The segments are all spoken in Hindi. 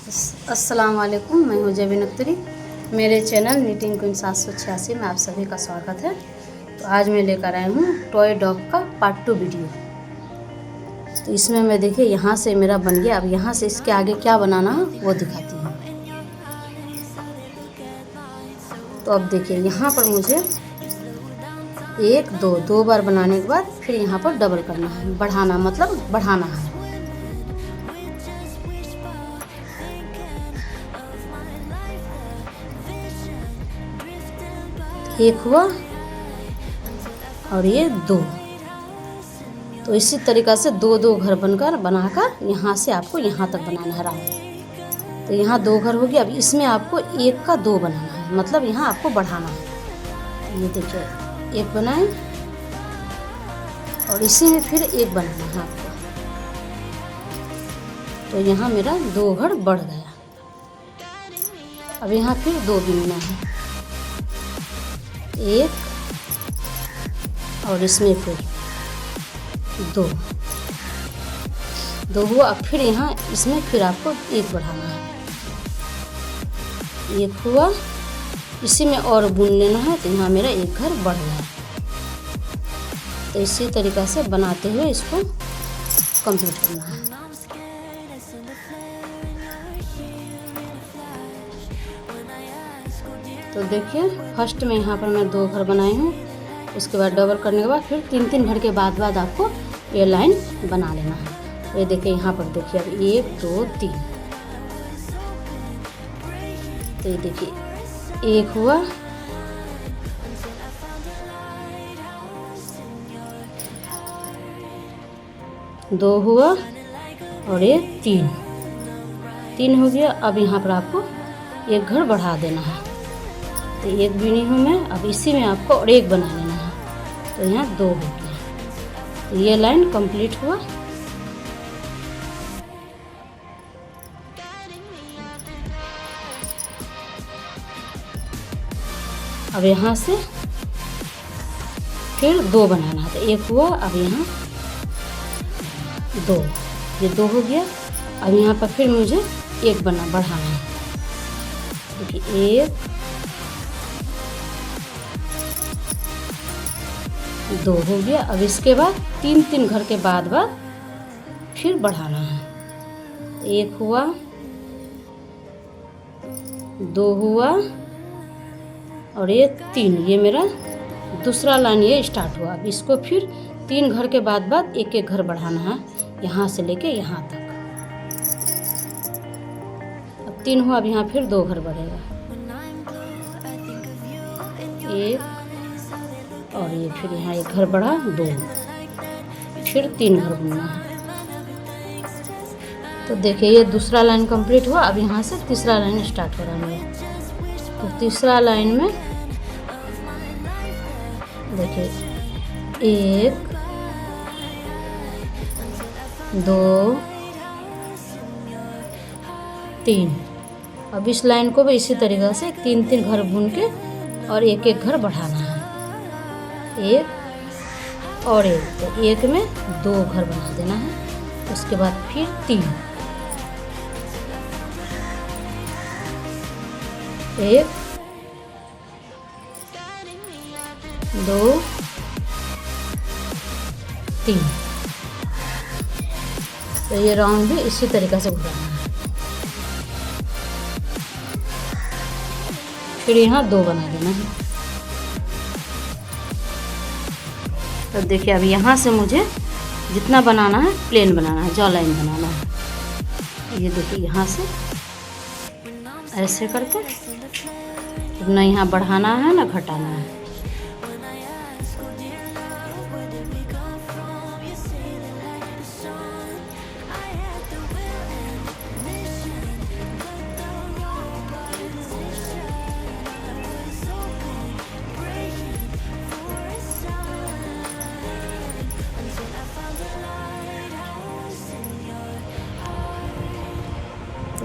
अस्सलाम वालेकुम, मैं हूँ ज़बीन अख्तरी। मेरे चैनल नीटिंग क्वीन 786 में आप सभी का स्वागत है। तो आज मैं लेकर आई हूँ टॉय डॉग का पार्ट 2 वीडियो। तो इसमें मैं देखिए यहाँ से मेरा बन गया। अब यहाँ से इसके आगे क्या बनाना है वो दिखाती हूँ। तो अब देखिए यहाँ पर मुझे दो बार बनाने के बाद फिर यहाँ पर डबल करना है, बढ़ाना मतलब बढ़ाना है। एक हुआ और ये दो। तो इसी तरीक़ा से दो घर बनाकर यहाँ से आपको यहाँ तक बनाना है राउंड। तो यहाँ 2 घर हो गया। अब इसमें आपको 1 का 2 बनाना है, मतलब यहाँ आपको बढ़ाना है। ये देखिए 1 बनाए और इसी में फिर 1 बनाना है आपको। तो यहाँ मेरा 2 घर बढ़ गया। अब यहाँ फिर 2 गिनना है, 1 और इसमें फिर 2 हुआ। अब फिर यहाँ इसमें फिर आपको 1 बढ़ाना है, 1 हुआ, इसी में और बुन लेना है। तो यहाँ मेरा 1 घर बढ़ गया। तो इसी तरीक़ा से बनाते हुए इसको कंप्लीट करना है। तो देखिए फर्स्ट में यहाँ पर मैं 2 घर बनाई हूँ। उसके बाद डबल करने के बाद फिर 3 घर के बाद आपको ये लाइन बना लेना है। ये देखिए यहाँ पर देखिए अब 1 2 3। तो ये देखिए 1 हुआ, 2 हुआ और ये 3 हो गया। अब यहाँ पर आपको 1 घर बढ़ा देना है। तो 1 बीनी हूँ मैं। अब इसी में आपको और 1 बना लेना है। तो यहाँ 2 हो गया। तो ये लाइन कंप्लीट हुआ। अब यहाँ से फिर 2 बनाना है। तो 1 हुआ, अब यहाँ 2, ये 2 हो गया। अब यहाँ पर फिर मुझे 1 बढ़ाना है। देखिए 1 2 हो गया। अब इसके बाद 3 घर के बाद फिर बढ़ाना है। 1 हुआ, 2 हुआ और ये 3। ये मेरा दूसरा लाइन ये स्टार्ट हुआ। अब इसको फिर 3 घर के बाद 1 घर बढ़ाना है, यहाँ से लेके यहाँ तक। अब 3 हुआ। अब यहाँ फिर 2 घर बढ़ेगा, 1 और ये फिर यहाँ 1 घर बढ़ा, 2, फिर 3 घर बुनना है। तो देखिए ये दूसरा लाइन कंप्लीट हुआ। अब यहाँ से तीसरा लाइन स्टार्ट हो रहा है। तो तीसरा लाइन में देखिए 1 2 3। अब इस लाइन को भी इसी तरीक़ा से 3 घर बुन के और 1 घर बढ़ाना है, 1 और 1। तो 1 में 2 घर बना देना है। उसके बाद फिर 3, 1 2 3। तो ये राउंड भी इसी तरीक़ा से घुमाना है। फिर यहाँ 2 बना देना है। तो देखिए अब यहाँ से मुझे जितना बनाना है प्लेन बनाना है, जॉ लाइन बनाना है। ये देखिए यहाँ से ऐसे करके अब ना यहाँ बढ़ाना है ना घटाना है।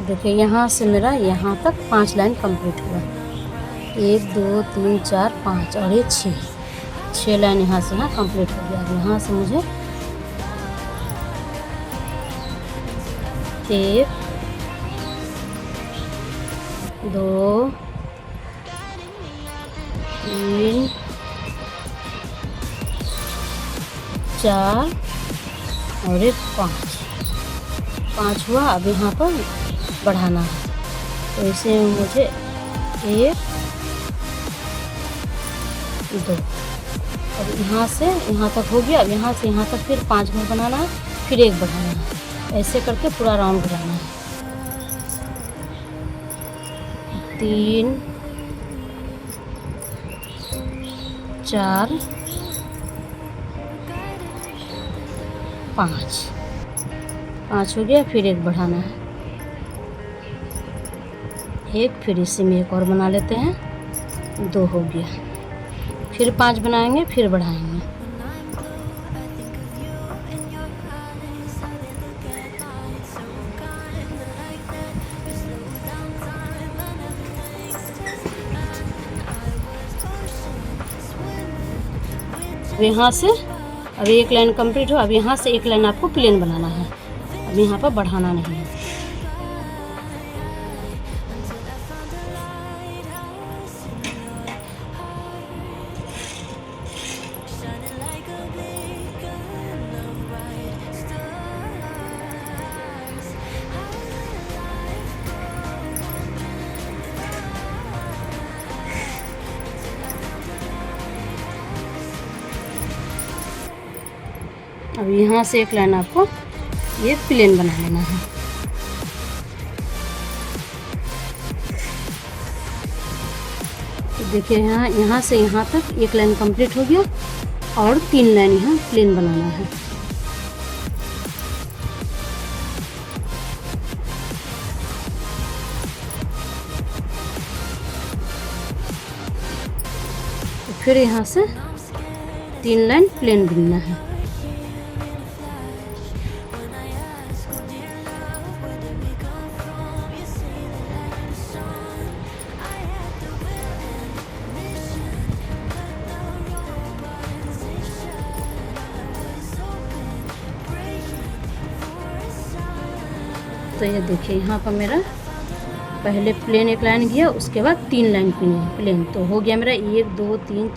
देखिए यहाँ से मेरा यहाँ तक 5 लाइन कंप्लीट हुआ। 1 2 3 4 5 और ये 6 लाइन यहाँ से यहाँ कंप्लीट हो गया। यहाँ से मुझे 1 2 3 4 और एक 5 हुआ। अब यहाँ पर बढ़ाना है, तो इसे मुझे 1 2, अब यहाँ से यहाँ तक हो गया। अब यहाँ से यहाँ तक फिर 5 घुर बनाना है, फिर 1 बढ़ाना है। ऐसे करके पूरा राउंड घुराना है। 3 4 5 हो गया, फिर 1 बढ़ाना है। 1, फिर इसी में 1 और बना लेते हैं, 2 हो गया। फिर 5 बनाएंगे, फिर बढ़ाएंगे। अब यहाँ से अब 1 लाइन कंप्लीट हो। अब यहाँ से 1 लाइन आपको प्लेन बनाना है। अब यहाँ पर बढ़ाना नहीं है। अब यहाँ से 1 लाइन आपको ये प्लेन बना लेना है। तो देखिए यहाँ से यहाँ तक 1 लाइन कंप्लीट हो गया और 3 लाइन यहाँ प्लेन बनाना है। तो फिर यहाँ से 3 लाइन प्लेन बुनना है। तो ये देखिए यहाँ पर मेरा पहले प्लेन 1 लाइन गया, उसके बाद 3 लाइन प्लेन, तो हो गया मेरा 1 2 3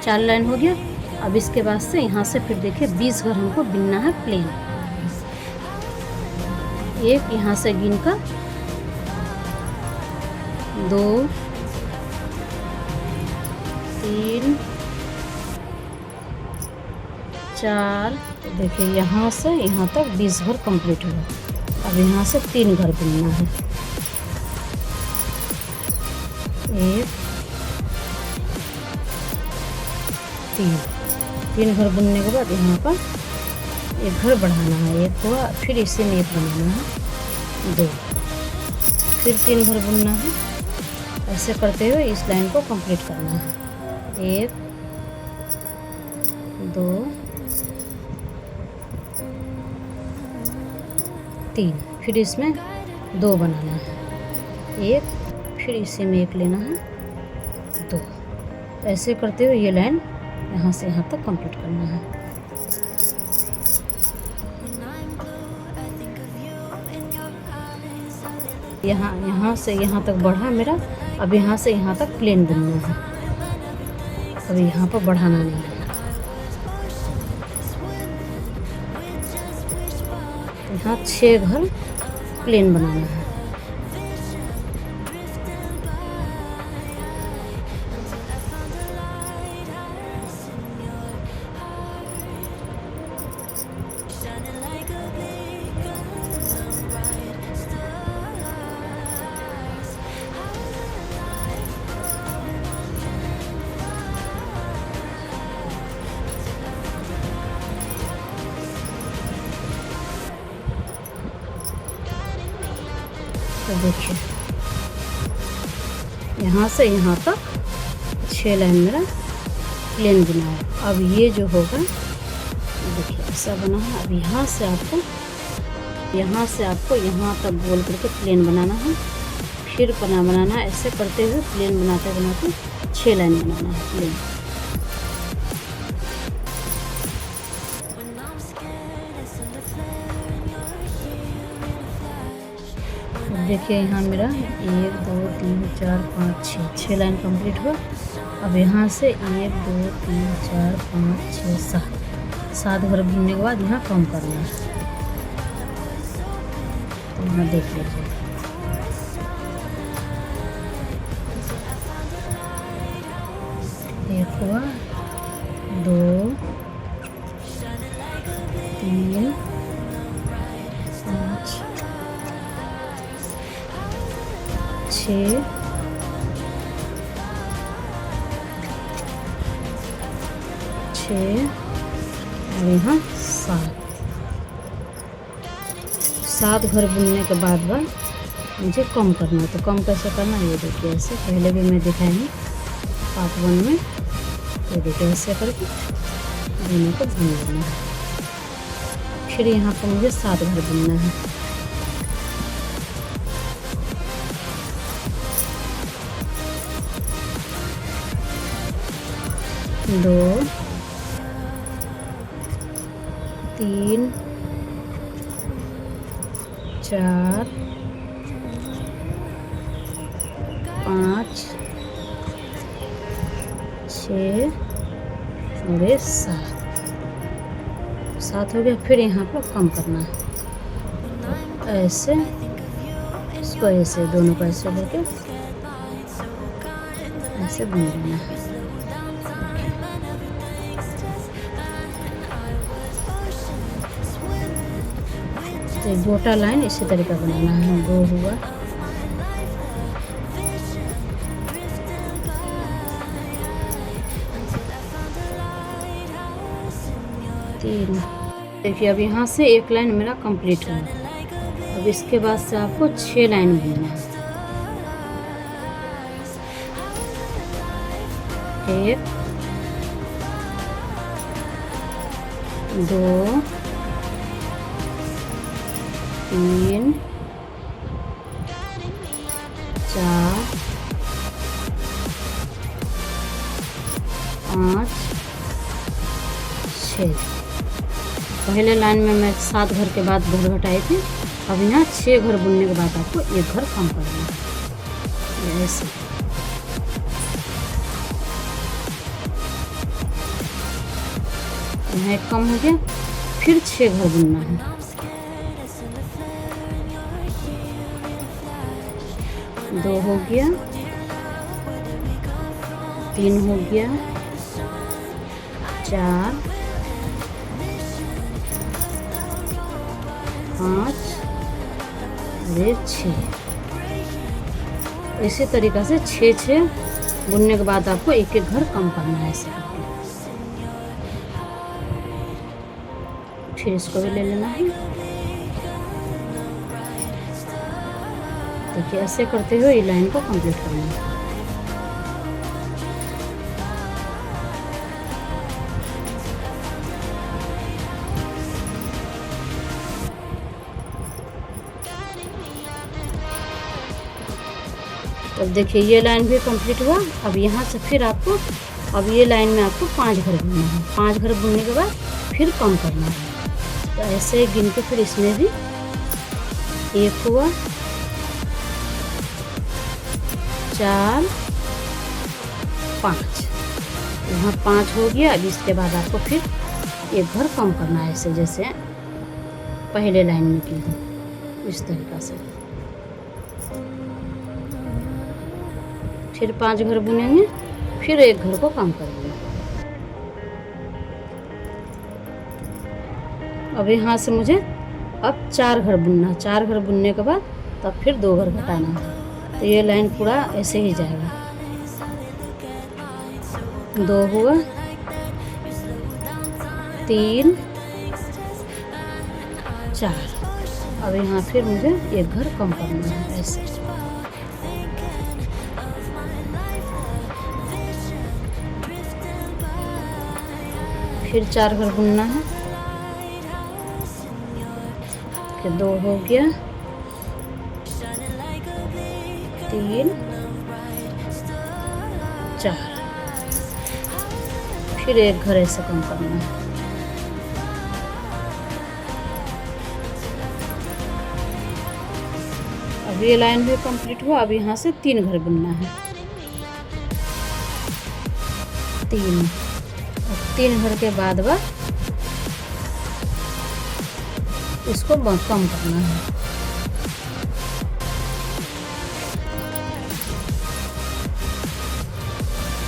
4 लाइन हो गया। अब इसके बाद से यहाँ से फिर देखिए 20 घर हमको बिनना है प्लेन। 1 यहाँ से गिन कर 2 3 4, तो देखिए यहाँ से यहाँ तक 20 घर कंप्लीट हुआ। अब यहाँ से 3 घर बुनना है। 1 3 घर बुनने के बाद यहाँ पर 1 घर बढ़ाना है। 1 हुआ, फिर इसी में 1 बनाना है, 2, फिर 3 घर बुनना है। ऐसे करते हुए इस लाइन को कंप्लीट करना है। 1 2 3, फिर इसमें 2 बनाना है। 1, फिर इसी में 1 लेना है, 2। ऐसे करते हुए ये लाइन यहाँ से यहाँ तक कंप्लीट करना है। यहाँ से यहाँ तक बढ़ा मेरा। अब यहाँ से यहाँ तक प्लेन बुनना है। अब यहाँ पर बढ़ाना नहीं है। यहाँ 6 घर प्लेन बनाना है। तो देखिए यहाँ से यहाँ तक 6 लाइन मेरा प्लेन बना है। अब ये जो होगा देखिए ऐसा बना है। अब यहाँ से आपको यहाँ तक गोल करके प्लेन बनाना है, फिर पना बनाना है। ऐसे करते हुए प्लेन बनाते बनाते 6 लाइन बनाना है प्लेन। देखिए यहाँ मेरा 1 2 3 4 5 6 लाइन कंप्लीट हुआ। अब यहाँ से 1 2 3 4 5 6 7 घर बुनने के बाद यहाँ कम करना है। तो यहाँ देख लीजिए, एक हुआ, 2 3 5 6 और यहाँ 7 घर बुनने के बाद मुझे कम करना है। तो कम कैसे करना है ये देखिए, ऐसे पहले भी मैं दिखाई हूँ पार्ट 1 में। ये देखिए ऐसे करके दोनों को बुन लेना है। फिर यहाँ पर मुझे 7 घर बुनना है। दो 3 4 5 6 और 7 हो गया। फिर यहाँ पर कम करना है। ऐसे इसको ऐसे दोनों को ऐसे लेके ऐसे बुन लेना है। तो गोटा लाइन इसी तरीका बनाना है। 2 हुआ, 3। देखिए अब यहाँ से एक लाइन मेरा कंप्लीट हुआ। अब इसके बाद से आपको 6 लाइन बुनना है। 1 2 3 4 5 6। पहले लाइन में मैं 7 घर के बाद घर घटाई थी। अब यहाँ 6 घर बुनने के बाद आपको एक घर कम करना है। ऐसे यहाँ एक कम हो गया। फिर 6 घर बुनना है। 2 हो गया, 3 हो गया, 4 5 और 6। इसी तरीक़ा से 6 बुनने के बाद आपको एक एक घर कम करना है ऐसे करके। फिर इसको भी ले लेना है। देखिए ऐसे करते हुए ये लाइन को कंप्लीट करना है। अब देखिए ये लाइन भी कंप्लीट हुआ। अब यहाँ से फिर आपको अब ये लाइन में आपको 5 घर बुनना है। 5 घर बुनने के बाद फिर कम करना है। तो ऐसे गिन के फिर इसमें भी 1 हुआ, 4 5। यहाँ 5 हो गया। अब इसके बाद आपको फिर एक घर कम करना है, ऐसे जैसे पहले लाइन में की थी इस तरीक़ा से। फिर 5 घर बुनेंगे, फिर एक घर को कम करेंगे। अब यहाँ से मुझे अब 4 घर बुनना है। 4 घर बुनने के बाद तब फिर 2 घर घटाना है। तो ये लाइन पूरा ऐसे ही जाएगा। 2 हुआ, 3 4। अब यहाँ फिर मुझे एक घर कम करना है ऐसे। फिर 4 घर बुनना है। फिर 2 हो गया, 3 4। फिर एक घर ऐसे कम करना है। अब अब ये लाइन भी कंप्लीट हुआ। अब यहाँ से 3 घर बुनना है, 3। और 3 घर के बाद इसको कम करना है।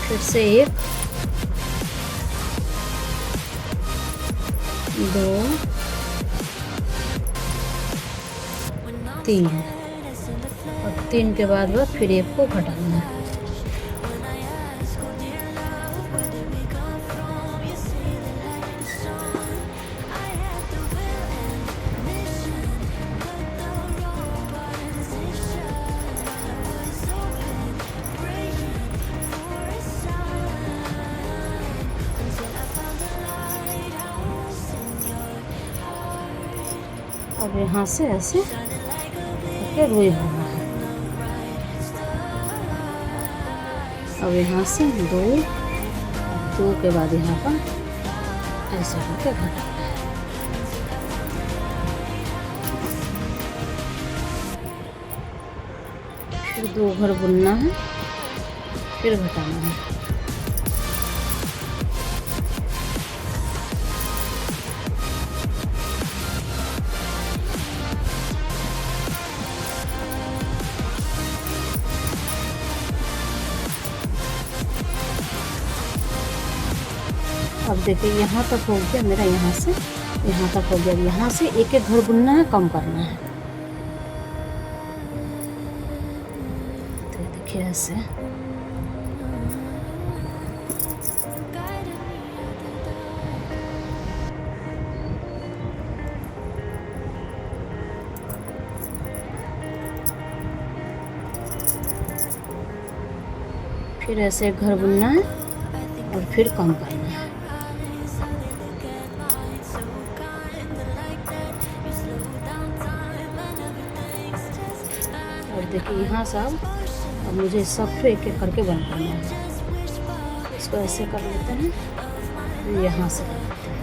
फिर से 1 2 3 और 3 के बाद फिर 1 को घटाना है। अब यहाँ से ऐसे करके रुई भरना है। अब यहाँ से 2 के बाद यहाँ पर ऐसे करके घटाना है। फिर 2 घर बुनना है, फिर घटाना है। अब देखिए यहाँ तक हो गया मेरा, यहाँ से यहाँ तक हो गया। यहाँ से 1 घर बुनना है, कम करना है। तो देखिए ऐसे फिर ऐसे 1 घर बुनना है और फिर कम करना है। और देखिए यहाँ से अब मुझे सबको 1 करके बंद करना है। इसको ऐसे कर लेते हैं, यहाँ से कर लेते हैं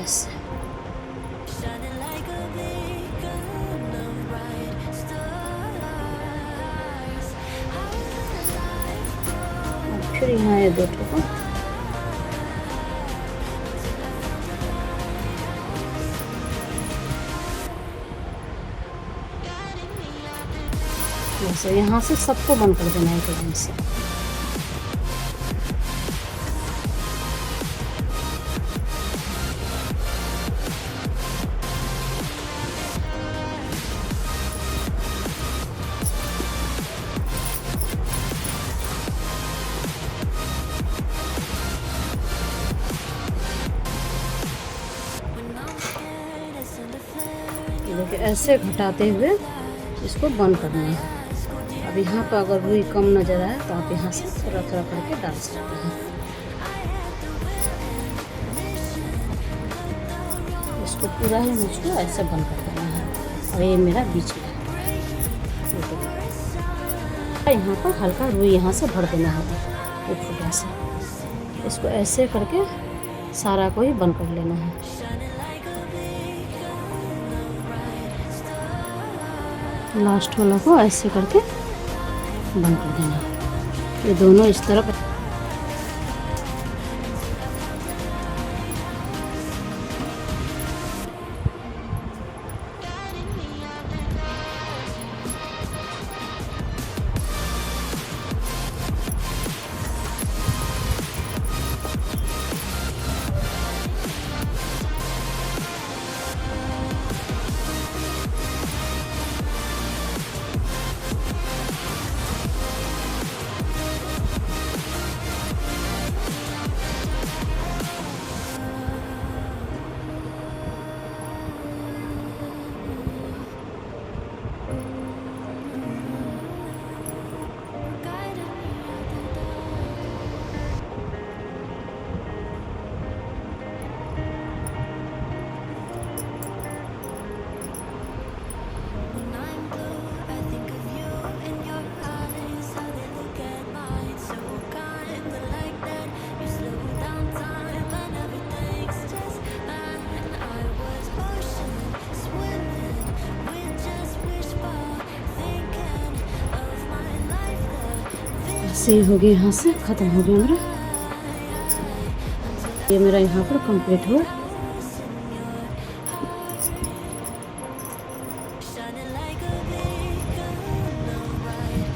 ऐसे। फिर यहाँ ये 2 ठोको, जैसे यहाँ से सबको बंद कर देना है एक लाइन से। देखिए ऐसे घटाते हुए इसको बंद करना है। अब यहाँ पर अगर रुई कम नज़र आए तो आप यहाँ से थोड़ा थोड़ा करके डाल सकते हैं। इसको पूरा ही मुझको ऐसे बंद कर देना है। और ये मेरा बीच में यहाँ पर हल्का रुई यहाँ से भर देना होगा 1 फुटा से। इसको ऐसे करके सारा को ही बंद कर लेना है। लास्ट वाला को ऐसे करके बंद कर देना। ये दोनों इस तरफ से हो गया, यहाँ से ख़त्म हो गया मेरा। ये मेरा यहाँ पर कंप्लीट हुआ।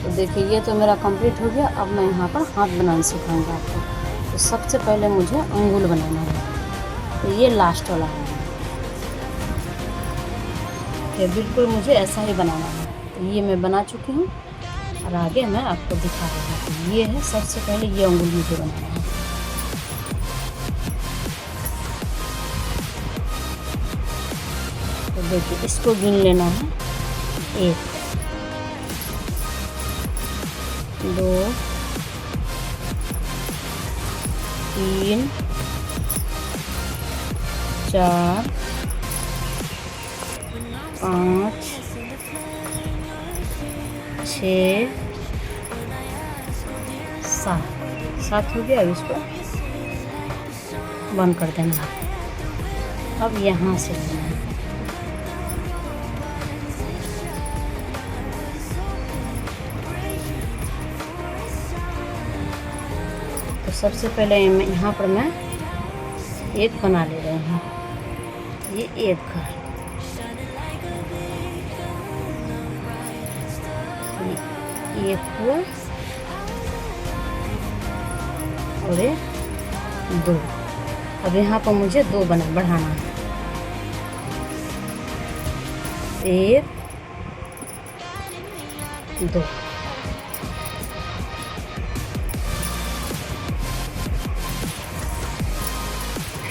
तो देखिए ये तो मेरा कंप्लीट हो गया। अब मैं यहाँ पर हाथ बनाना सिखाऊंगा आपको। तो सबसे पहले मुझे अंगुल बनाना है। तो ये लास्ट वाला है, ये बिल्कुल मुझे ऐसा ही बनाना है। तो ये मैं बना चुकी हूँ और आगे मैं आपको दिखा रही हूँ। तो ये है, सबसे पहले ये अंगुल मुझे बनाना है। तो देखिए इसको गिन लेना है। 1 2 3 4 5 6 7 हो गया। अब इसको बंद कर देना। अब यहाँ से लेना है। तो सबसे पहले यहाँ पर मैं एक बना ले रही हूँ। ये एक घर, एक हुआ और ये 2। अब यहाँ पर मुझे 2 बढ़ाना है। 1 2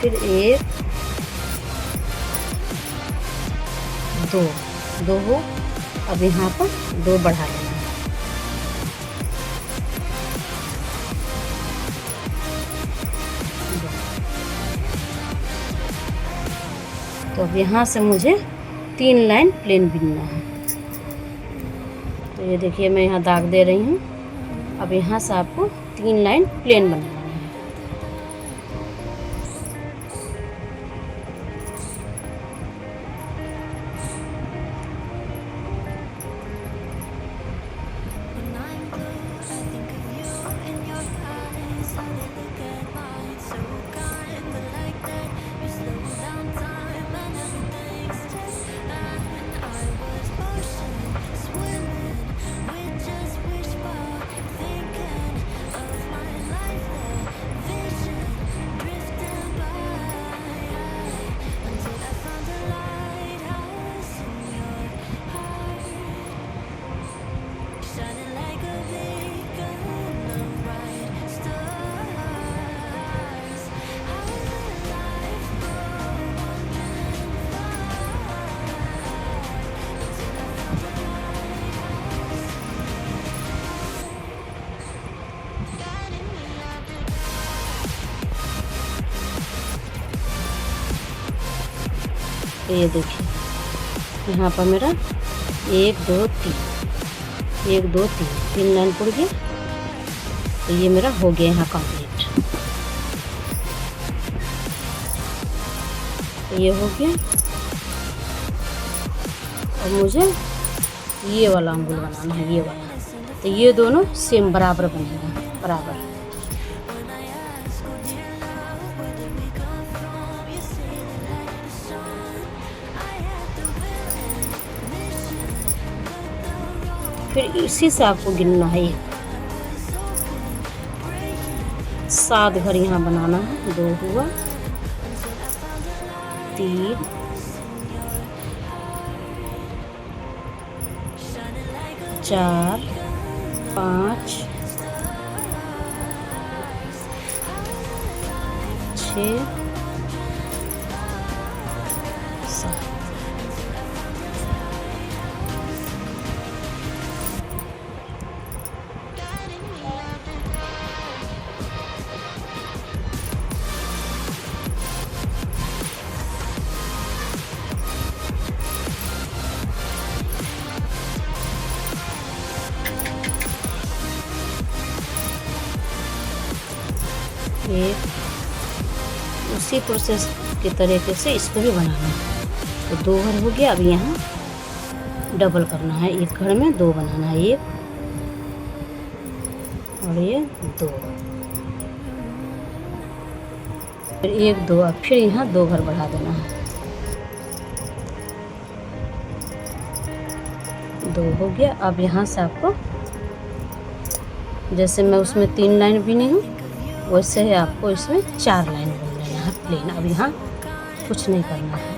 फिर 1 2 हो। अब यहाँ पर 2 बढ़ा लेना है। तो अब यहाँ से मुझे 3 लाइन प्लेन बिनना है। तो ये देखिए मैं यहाँ दाग दे रही हूँ। अब यहाँ से आपको 3 लाइन प्लेन बनाना है। ये देखिए यहाँ पर मेरा 1 2 3 1 2 3 लाइन पड़ गया। तो ये मेरा हो गया यहाँ कंप्लीट। तो ये हो गया। और मुझे ये वाला अंगुल बनाना है, ये वाला। तो ये दोनों सेम बराबर बनेगा, बराबर। फिर इसी से आपको गिनना है। 7 घर यहाँ बनाना है। 2 हुआ, 3 4 5 6 7। ये उसी प्रोसेस के तरीके से इसको भी बनाना है। तो 2 घर हो गया। अब यहाँ डबल करना है। 1 घर में 2 बनाना है। 1 और ये 2, फिर 1 2, अब फिर यहाँ 2 घर बढ़ा देना है। 2 हो गया। अब यहाँ से आपको जैसे मैं उसमें 3 लाइन बुनी हूँ वैसे ही आपको इसमें 4 लाइन बुन लेना है प्लेन। अब यहाँ कुछ नहीं करना है।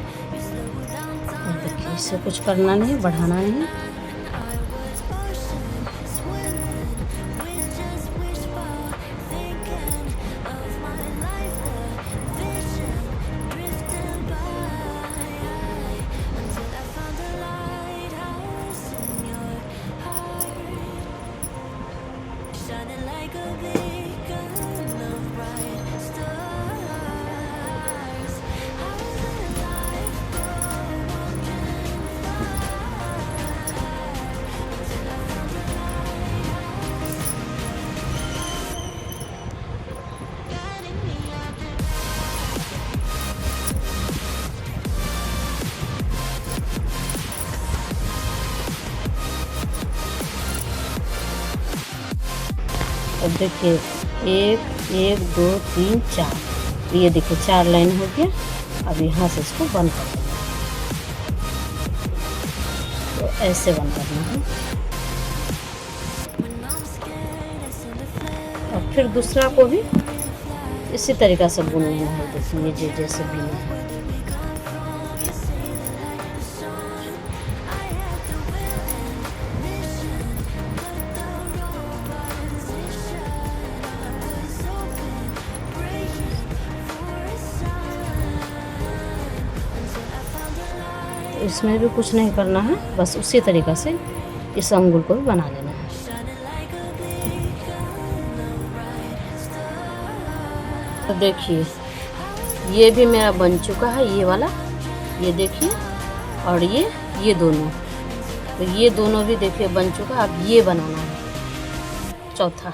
और देखिए इसे कुछ करना नहीं, बढ़ाना नहीं। अब देखिए 1 1 2 3 4, ये देखिए 4 लाइन हो गया। अब यहाँ से इसको बंद कर देना है। तो ऐसे बंद करना है। और फिर दूसरा को भी इसी तरीक़ा से बुन लेना है। देखिए ये जैसे बुना है। इसमें भी कुछ नहीं करना है, बस उसी तरीक़ा से इस अंगुल को भी बना लेना है। तो देखिए ये भी मेरा बन चुका है, ये वाला, ये देखिए। और ये दोनों, तो ये दोनों भी देखिए बन चुका। अब ये बनाना है चौथा।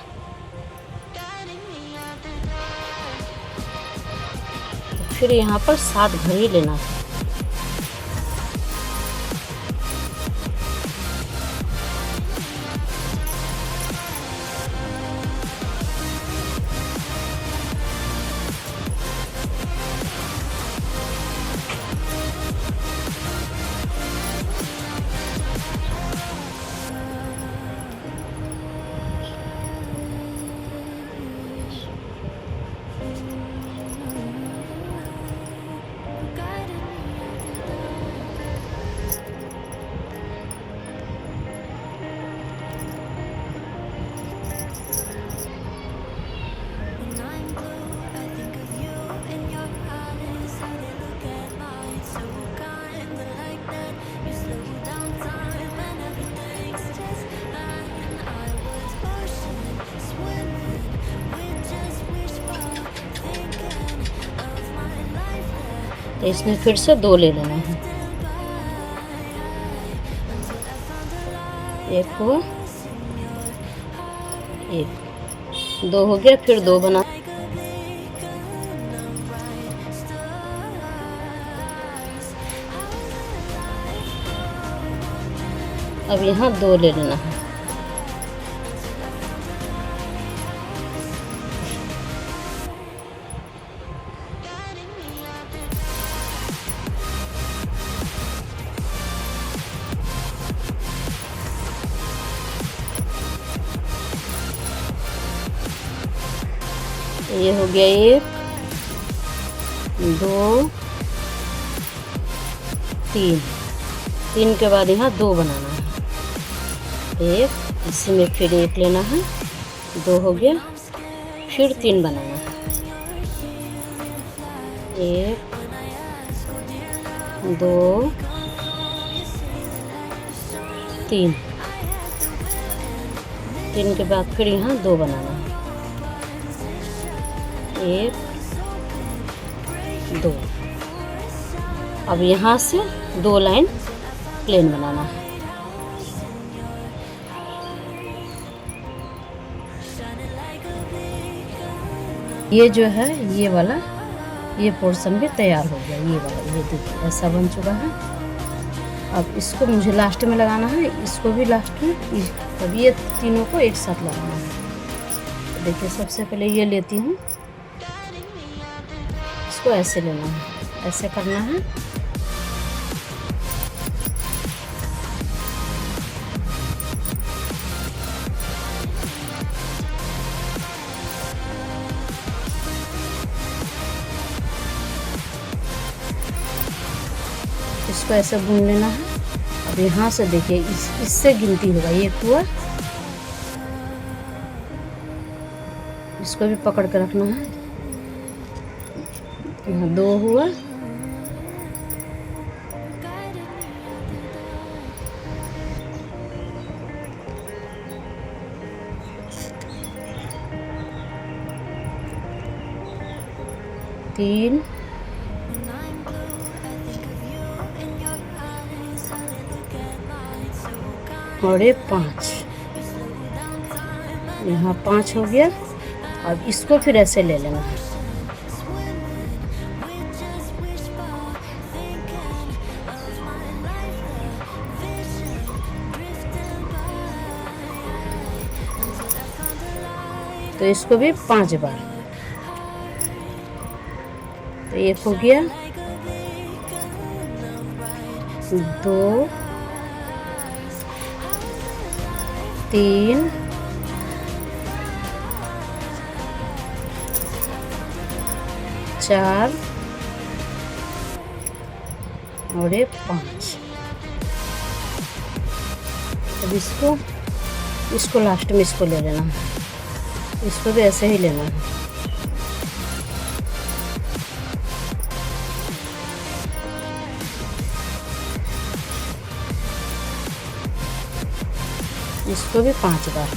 तो फिर यहाँ पर 7 घर ही लेना है। तो इसमें फिर से 2 ले लेना है। एक हुआ, 1 2 हो गया। फिर 2 बना। अब यहाँ 2 ले लेना है। ये हो गया 1 2 3, 3 के बाद यहाँ 2 बनाना है। 1, इसी में फिर 1 लेना है, 2 हो गया। फिर 3 बनाना है। 1 2 3, 3 के बाद फिर यहाँ 2 बनाना है। 1 2। अब यहाँ से 2 लाइन प्लेन बनाना है। ये जो है ये वाला, ये पोर्शन भी तैयार हो गया। ये वाला, ये देखिए ऐसा बन चुका है। अब इसको मुझे लास्ट में लगाना है, इसको भी लास्ट में, अब ये तीनों को एक साथ लगाना है। देखिए सबसे पहले ये लेती हूँ, इसको ऐसे लेना है, ऐसे करना है। इसको ऐसे बुन लेना है। अब यहाँ से देखिए इससे गिनती होगा, एक हुआ, इसको भी पकड़ के रखना है। यहाँ 2 हुआ, तीन, और ये 5। यहाँ 5 हो गया। अब इसको फिर ऐसे ले लेना है। तो इसको भी 5 बार। तो एक हो गया, 2, 3, 4 और ये 5। अब इसको लास्ट में इसको ले लेना है, इसको भी ऐसे ही लेना है। इसको भी 5 बार।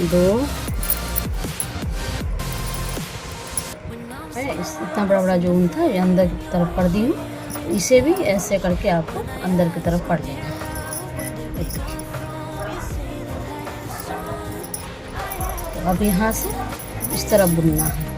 2, इतना बड़ा बड़ा जो ऊन था ये अंदर की तरफ पड़ दी हूँ। इसे भी ऐसे करके आपको अंदर की तरफ पड़ देना है। तो अब यहाँ से इस तरफ बुनना है।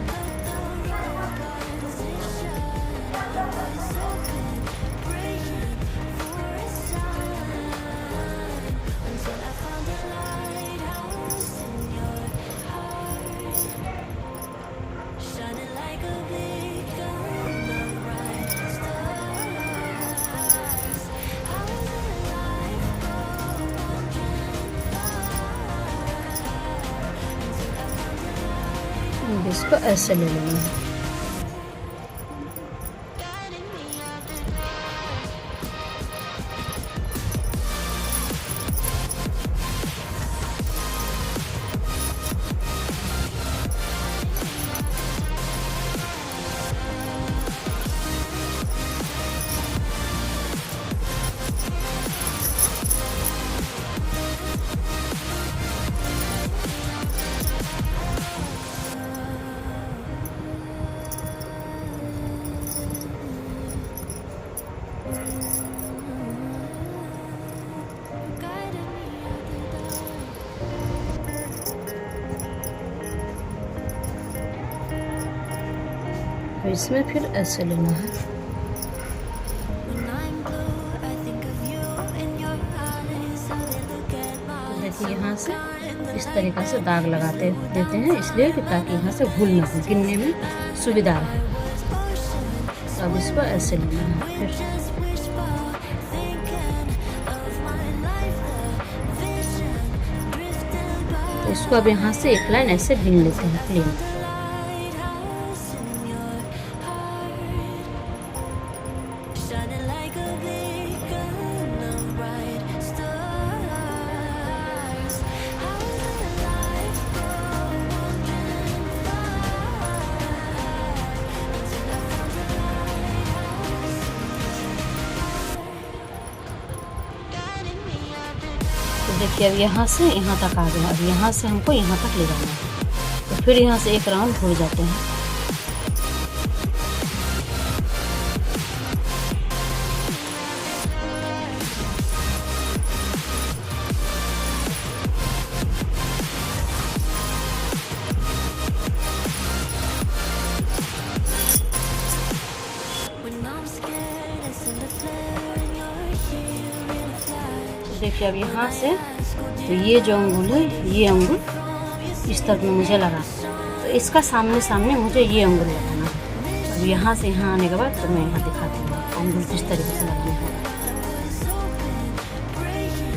इसको ऐसे ले लेना है। इसमें फिर ऐसे लेना है। देखिए यहाँ से इस तरीक़ा से दाग लगाते देते हैं, इसलिए कि ताकि यहाँ से भूल ना हो, गिनने में सुविधा रहे। तो अब इसको ऐसे लेना है। फिर तो इसको अब यहाँ से एक लाइन ऐसे गिन लेते हैं प्लेन। देखिए अब यहाँ से यहाँ तक आ गया। अब यहाँ से हमको यहाँ तक ले जाना है। तो फिर यहाँ से एक राउंड हो जाते हैं। देखिए अब यहाँ से तो ये जो अंगुल है, ये अंगुल इस तरफ में मुझे लगा, तो इसका सामने सामने मुझे ये अंगुल लगाना है। अब यहाँ से यहाँ आने के बाद तो मैं यहाँ दिखाती हूँ अंगुल किस तरीके से लगनी है।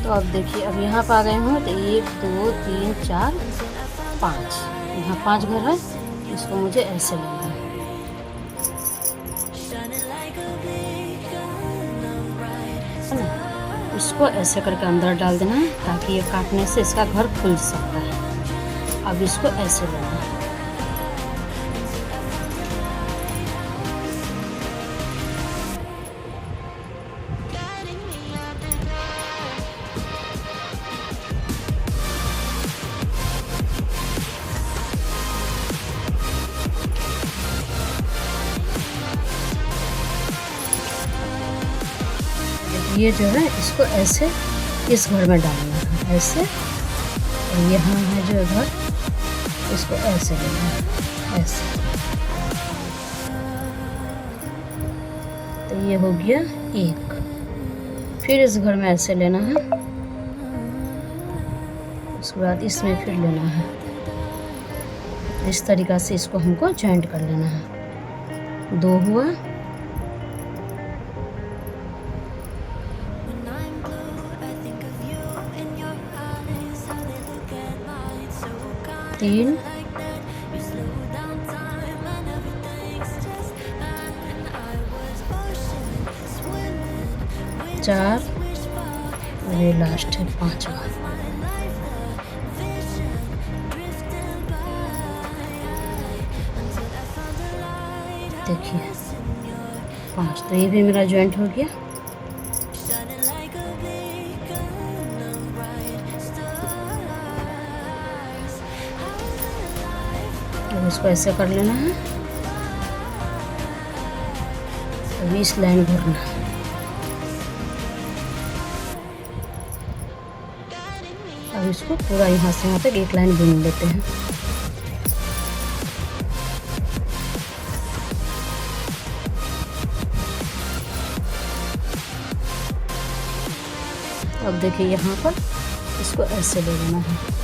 तो अब देखिए, अब यहाँ पर आ गए हूँ, तो 1 2 3 4 5, यहाँ 5 घर है। इसको मुझे ऐसे लेना है, इसको ऐसे करके अंदर डाल देना है ताकि ये काटने से इसका घर खुल सकता है। अब इसको ऐसे लेना है। ये जो है इसको ऐसे इस घर में डालना है, ऐसे। और यहाँ है जो घर, इसको ऐसे लेना है, ऐसे। तो ये हो गया एक। फिर इस घर में ऐसे लेना है, उसके बाद इसमें फिर लेना है। इस तरीक़ा से इसको हमको जॉइंट कर लेना है। 2 हुआ, तीन, 4 और ये लास्ट है 5वां। देखिए 5, तो ये भी मेरा जॉइंट हो गया। अब इसको ऐसे कर लेना है। अभी इस लाइन भरना है। अब इसको पूरा यहाँ से यहाँ तक एक लाइन बुन लेते हैं। अब देखिए यहाँ पर इसको ऐसे ले लेना है।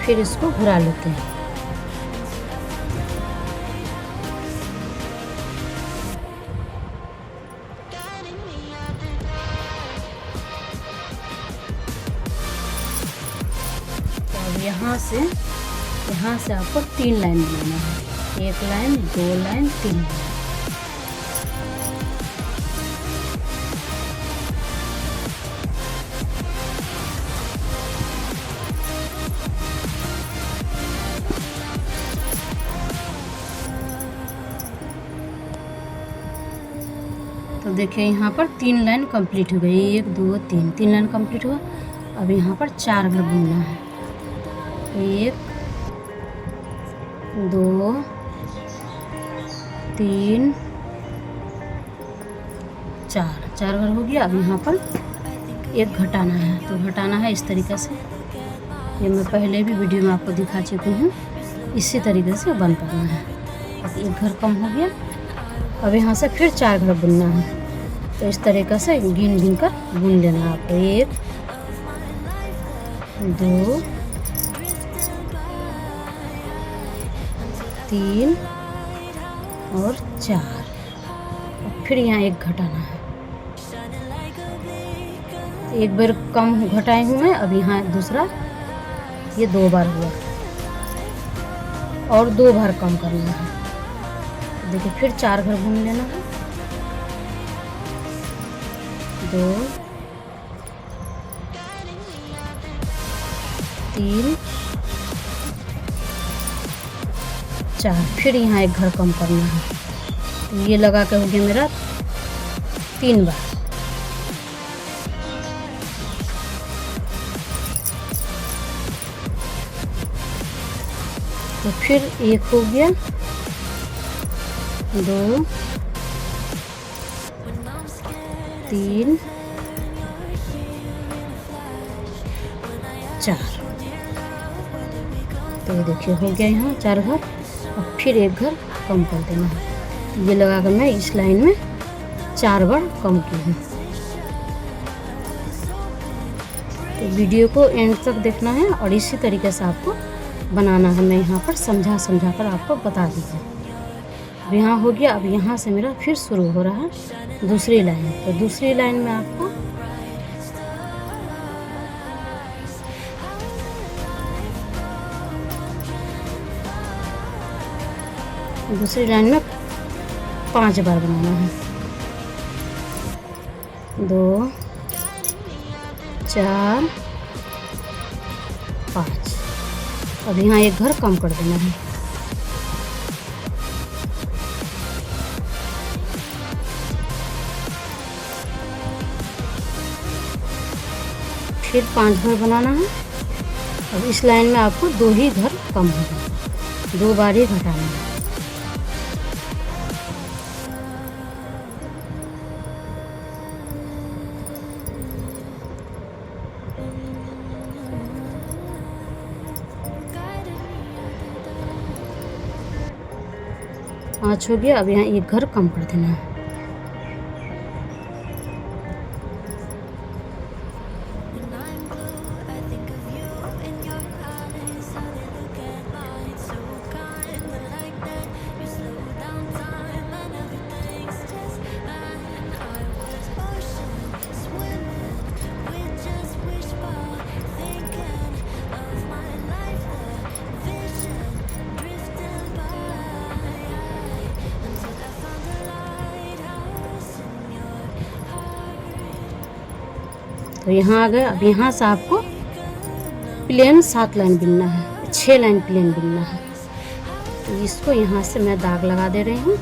फिर इसको घुरा लेते हैं। तो अब यहाँ से आपको 3 लाइन बनाना है। 1 लाइन, 2 लाइन, 3 लाइन। तो देखिए यहाँ पर 3 लाइन कंप्लीट हो गई। 1 2 3 लाइन कंप्लीट हुआ। अब यहाँ पर 4 घर बुनना है। 1 2 3 4 घर हो गया। अब यहाँ पर एक घटाना है, तो घटाना है इस तरीक़े से। ये मैं पहले भी वीडियो में आपको दिखा चुकी हूँ। इसी तरीके से बंद करना है। अब एक घर कम हो गया। अब यहाँ से फिर 4 घर बुनना है। तो इस तरीक़े से गिन कर बुन लेना है आपको। 1 2 3 और 4। और फिर यहाँ एक घटाना है। एक बार कम घटाई हूँ मैं। अब यहाँ दूसरा, ये 2 बार हुआ और 2 बार कम करना है। देखिए फिर 4 घर बुन लेना है। 2 3 4, फिर यहाँ एक घर कम करना है। तो ये लगा के हो गया मेरा 3 बार। तो फिर एक हो गया, 2 3 4। तो ये देखिए हो गया यहाँ 4 घर। अब फिर एक घर कम कर देना है। ये लगा कर मैं इस लाइन में 4 बार कम की हूँ। तो वीडियो को एंड तक देखना है और इसी तरीके से आपको बनाना है। मैं यहाँ पर समझा कर आपको बता दी है। अब यहाँ हो गया। अब यहाँ से मेरा फिर शुरू हो रहा है दूसरी लाइन। तो दूसरी लाइन में आपको दूसरी लाइन में 5 बार बनाना है। 2 4 5। अब यहाँ एक घर कम कर देना है। फिर 5 घर बनाना है। अब इस लाइन में आपको 2 ही घर कम होगा, 2 बार ही घटाना है। पाँच हो गया। अब यहाँ एक घर कम कर देना है। तो यहाँ आ गए। अब यहाँ से आपको प्लेन 7 लाइन बुनना है, 6 लाइन प्लेन बुनना है। तो इसको यहाँ से मैं दाग लगा दे रही हूँ।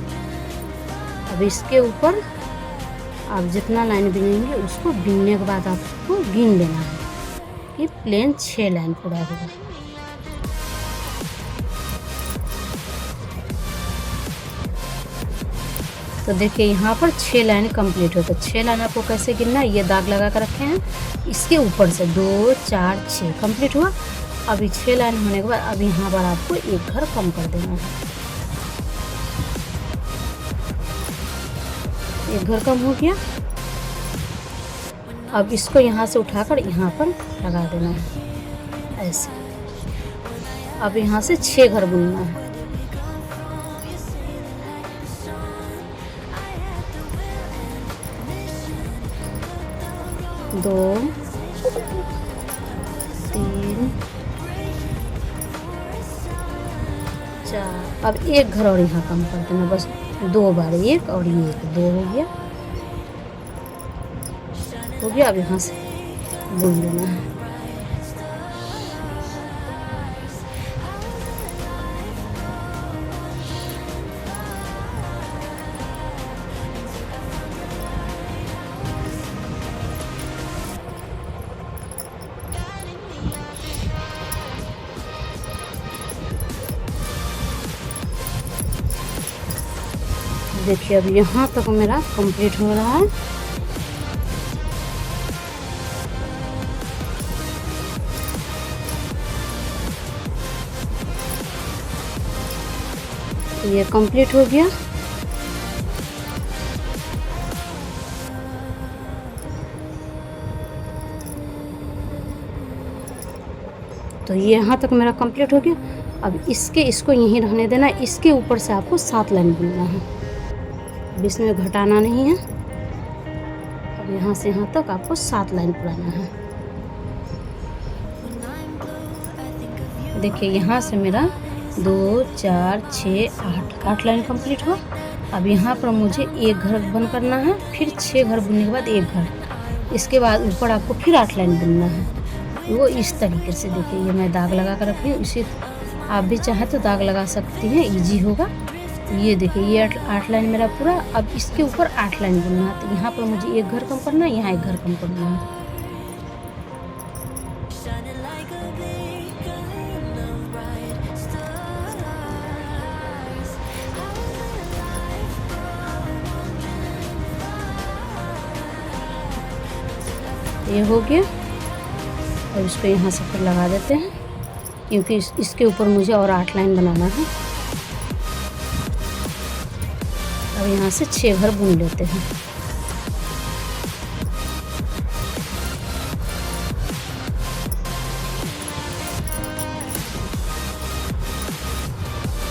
अब इसके ऊपर आप जितना लाइन बुनेंगे उसको बुनने के बाद आपको गिन लेना है कि प्लेन 6 लाइन पूरा होगा। तो देखिए यहाँ पर 6 लाइन कंप्लीट हो। तो 6 लाइन आपको कैसे गिनना है, ये दाग लगा कर रखे हैं। इसके ऊपर से 2 4 6 कंप्लीट हुआ। अभी 6 लाइन होने के बाद अब यहाँ पर आपको एक घर कम कर देना है। एक घर कम हो गया। अब इसको यहाँ से उठाकर यहाँ पर लगा देना है ऐसे। अब यहाँ से 6 घर बुनना है। 2 3 4। अब एक घर और यहाँ कम कर देना, बस 2 बार, एक और ये 2 हो गया। अब यहाँ से बुन लेना है। देखिए अब यहाँ तक मेरा कंप्लीट हो रहा है। ये कंप्लीट हो गया। तो ये यहाँ तक मेरा कंप्लीट हो गया। अब इसको यहीं रहने देना। इसके ऊपर से आपको 7 लाइन बुनना है, अब इसमें घटाना नहीं है। अब यहाँ से यहाँ तक आपको 7 लाइन पुराना है। देखिए यहाँ से मेरा 2 4 6 8 लाइन कंप्लीट हुआ। अब यहाँ पर मुझे एक घर बंद करना है, फिर 6 घर बुनने के बाद एक घर। इसके बाद ऊपर आपको फिर 8 लाइन बुनना है। वो इस तरीके से देखिए, ये मैं दाग लगा कर रखी हूँ। इसी आप भी चाहें तो दाग लगा सकती हैं, इजी होगा। ये देखिए, ये 8 लाइन मेरा पूरा। अब इसके ऊपर 8 लाइन बुनना है। तो यहाँ पर मुझे एक घर कम करना है, यहाँ एक घर कम करना है। ये हो गया। और इसको यहाँ से फिर लगा देते हैं, क्योंकि इसके ऊपर मुझे और 8 लाइन बनाना है। अब यहाँ से 6 घर बुन लेते हैं।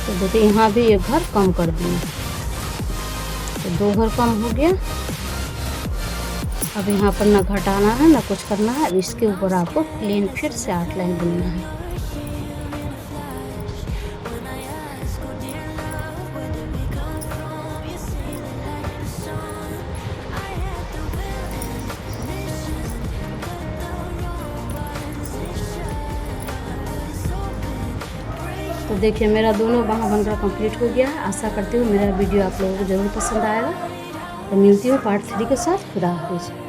तो देखिए, यहाँ भी एक घर कम कर दिए, तो 2 घर कम हो गया। अब यहाँ पर ना घटाना है ना कुछ करना है। अब इसके ऊपर आपको प्लेन फिर से 8 लाइन बुनना है। तो देखिए, मेरा दोनों बाह बनकर कंप्लीट हो गया है। आशा करती हूँ मेरा वीडियो आप लोगों को ज़रूर पसंद आएगा। तो मिलती हूँ पार्ट 3 के साथ। खुदा हाफिज़।